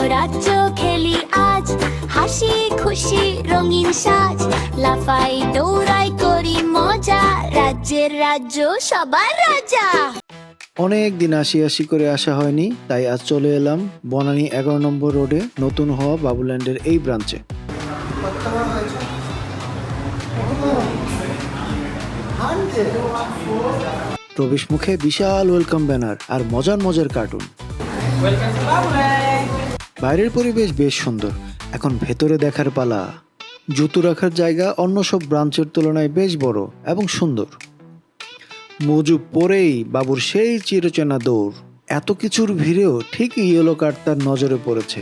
রাজ্য খেলি আজ, হাসি খুশি রঙিন সাজ, লাফাই দৌড়াই করি মজা, রাজ্যের রাজ্য সবার রাজা। অনেক দিন আসি করে আসা হয়নি, তাই আজ চলে এলাম বনানী 11 নম্বর রোডে নতুন হওয়া বাবুল্যান্ডের এই ব্রাঞ্চে। প্রবেশ মুখে বিশাল ওয়েলকাম ব্যানার আর মজার কার্টুন। বাইরের পরিবেশ বেশ সুন্দর, এখন ভেতরে দেখার পালা। জুতো রাখার জায়গা অন্য সব ব্রাঞ্চের তুলনায় বেশ বড় এবং সুন্দর। মজু পরেই বাবুর সেই চিরচেনা দৌড়। এত কিছুর ভিড়েও ঠিক ইয়েলো কার্ড তার নজরে পড়েছে।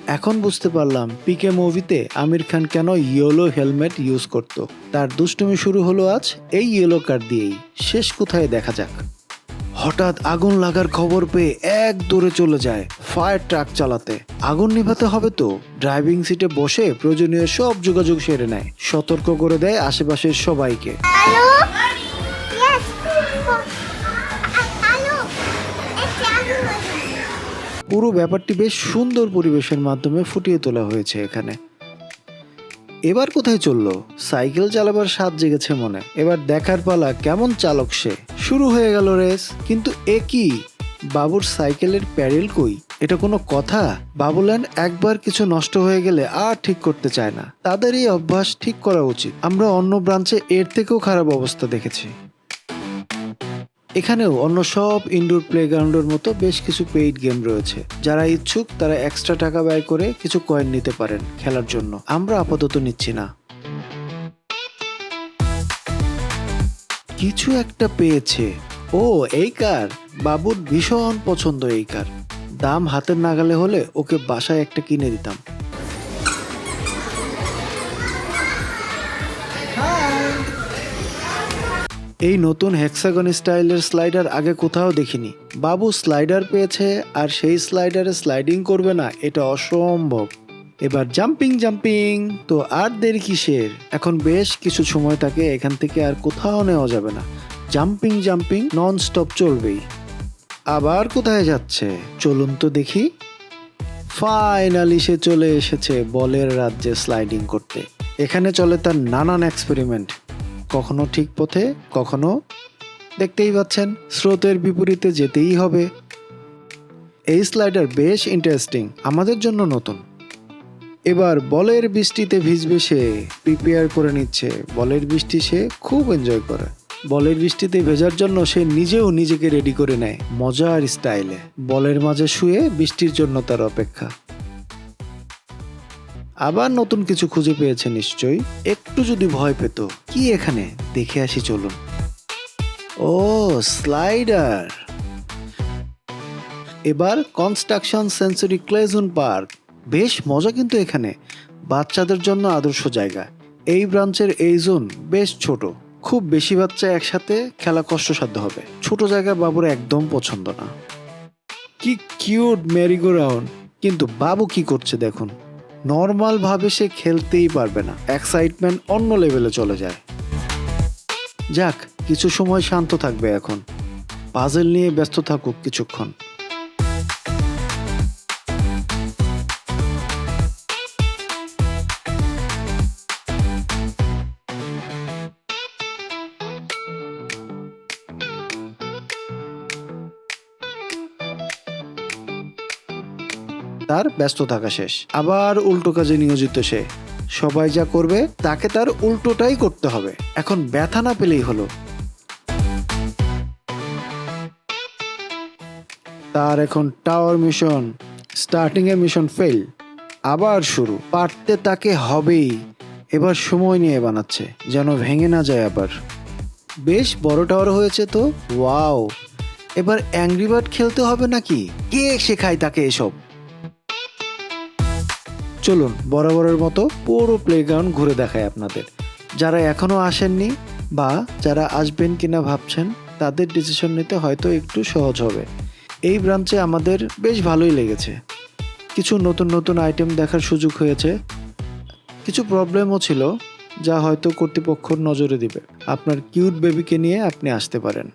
এখন বুঝতে পারলাম পিকে মুভিতে আমির খান কেন ইয়েলো হেলমেট ইউজ করত। তার দুষ্টুমি শুরু হলো আজ এই ইয়েলো কার্ড দিয়েই। শেষ কোথায় দেখা যাক। হঠাৎ আগুন লাগার খবর পেয়ে এক দৌড়ে চলে যায় ফায়ার ট্রাক চালাতে। আগুন নিভাতে হবে তো। ড্রাইভিং সিটে বসে প্রয়োজনীয় সব যোগাযোগ সেরে নেয়, সতর্ক করে দেয় আশেপাশের সবাইকে। পুরো ব্যাপারটি বেশ সুন্দর পরিবেশের মাধ্যমে ফুটিয়ে তোলা হয়েছে এখানে। এবার কোথায় চললো? সাইকেল চালাবার স্বাদ জেগেছে মনে। এবার দেখার পালা কেমন চালক সে। শুরু হয়ে গেল রেস। কিন্তু এ কি, বাবুর সাইকেলের প্যাডেল কই? এটা কোনো কথা? বাবুল্যান্ড একবার কিছু নষ্ট হয়ে গেলে আর ঠিক করতে চায় না। তাদের এই অভ্যাস ঠিক করা উচিত। আমরা অন্য ব্রাঞ্চে এর থেকেও খারাপ অবস্থা দেখেছি। এখানেও অন্য সব ইনডোর প্লেগ্রাউন্ডের মতো বেশ কিছু পেইড গেম রয়েছে। যারা ইচ্ছুক তারা এক্সট্রা টাকা ব্যয় করে কিছু কয়েন নিতে পারেন খেলার জন্য। আমরা আপাতত নিচ্ছি না। কিছু একটা পেয়েছে। ও, এই কার। বাবুর ভীষণ পছন্দ এই কার। দাম হাতের নাগালে হলে ওকে বাসায় একটা কিনে দিতাম। এই নতুন হেক্সাগন স্টাইলের স্লাইডার আগে কোথাও দেখিনি। বাবু স্লাইডার পেয়েছে আর সেই স্লাইডারে স্লাইডিং করবে না, এটা অসম্ভব। এবার জাম্পিং। তো আর দেরি কিসের? এখন বেশ কিছু সময় তাকে এখান থেকে আর কোথাও নেওয়া যাবে না। জাম্পিং নন স্টপ চলবেই। আবার কোথায় যাচ্ছে? চলুন তো দেখি। ফাইনালি সে চলে এসেছে বলের রাজ্যে স্লাইডিং করতে। এখানে চলে তার নানান এক্সপেরিমেন্ট, কখনো ঠিক পথে, কখনো দেখতেই পাচ্ছেন স্রোতের বিপরীতে যেতেই হবে। এই স্লাইডার বেশ ইন্টারেস্টিং, আমাদের জন্য নতুন। এবার বলের বৃষ্টিতে ভিজবে সে, প্রিপেয়ার করে নিচ্ছে। বলের বৃষ্টি সে খুব এনজয় করে। বলের বৃষ্টিতে ভেজার জন্য সে নিজেও নিজেকে রেডি করে নেয় মজার স্টাইলে। বলের মাঝে শুয়ে বৃষ্টির জন্য তার অপেক্ষা। আবার নতুন কিছু খুঁজে পেয়েছে নিশ্চয়ই। একটু যদি ভয় পেত। কি এখানে? দেখে আসি চলুন। ও, স্লাইডার। এবার কনস্ট্রাকশন সেঞ্চুরি ক্লেজুন পার্ক। বেশ মজা কিন্তু এখানে। বাচ্চাদের জন্য আদর্শ জায়গা। এই ব্রাঞ্চের এই জোন বেশ ছোট। খুব বেশি বাচ্চা একসাথে খেলা কষ্টসাধ্য হবে। ছোট জায়গা বাবুর একদম পছন্দ না। কি কিউট মেরিগো রাউন্ড। কিন্তু বাবু কি করছে দেখুন। নর্মাল ভাবে সে খেলতেই পারবে না। এক্সাইটমেন্ট অন্য লেভেলে চলে যায়। যাক, কিছু সময় শান্ত থাকবে এখন। পাজল নিয়ে ব্যস্ত থাকুক কিছুক্ষণ। তার ব্যস্ত থাকা শেষ। আবার উল্টো কাজে নিয়োজিত সে। সবাই যা করবে তাকে তার উল্টোটাই করতে হবে। এখন ব্যথা না পেলেই হলো। তার এখন টাওয়ার মিশন। স্টার্টিং এ মিশন ফেল। আবার শুরু। পারতে তাকে হবেই। এবার সময় নিয়ে বানাচ্ছে যেন ভেঙে না যায় আবার। বেশ বড় টাওয়ার হয়েছে তো। ওয়াও, এবার অ্যাংরি বার্ড খেলতে হবে নাকি? কে শেখায় তাকে এসব? চলুন বরাবরের মতো পুরো প্লেগ্রাউন্ড ঘুরে দেখায় আপনাদের। যারা এখনো আসেননি বা যারা আসবেন কিনা ভাবছেন, তাদের ডিসিশন নিতে হয়তো একটু সহজ হবে। এই ব্রাঞ্চে আমাদের বেশ ভালোই লেগেছে। কিছু নতুন আইটেম দেখার সুযোগ হয়েছে। কিছু প্রবলেমও ছিল, যা হয়তো কর্তৃপক্ষ নজরে দিবে। আপনার কিউট বেবিকে নিয়ে আপনি আসতে পারেন।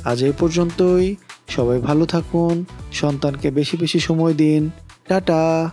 আজ এই পর্যন্তই। সবাই ভালো থাকুন, সন্তানকে বেশি বেশি সময় দিন। টাটা।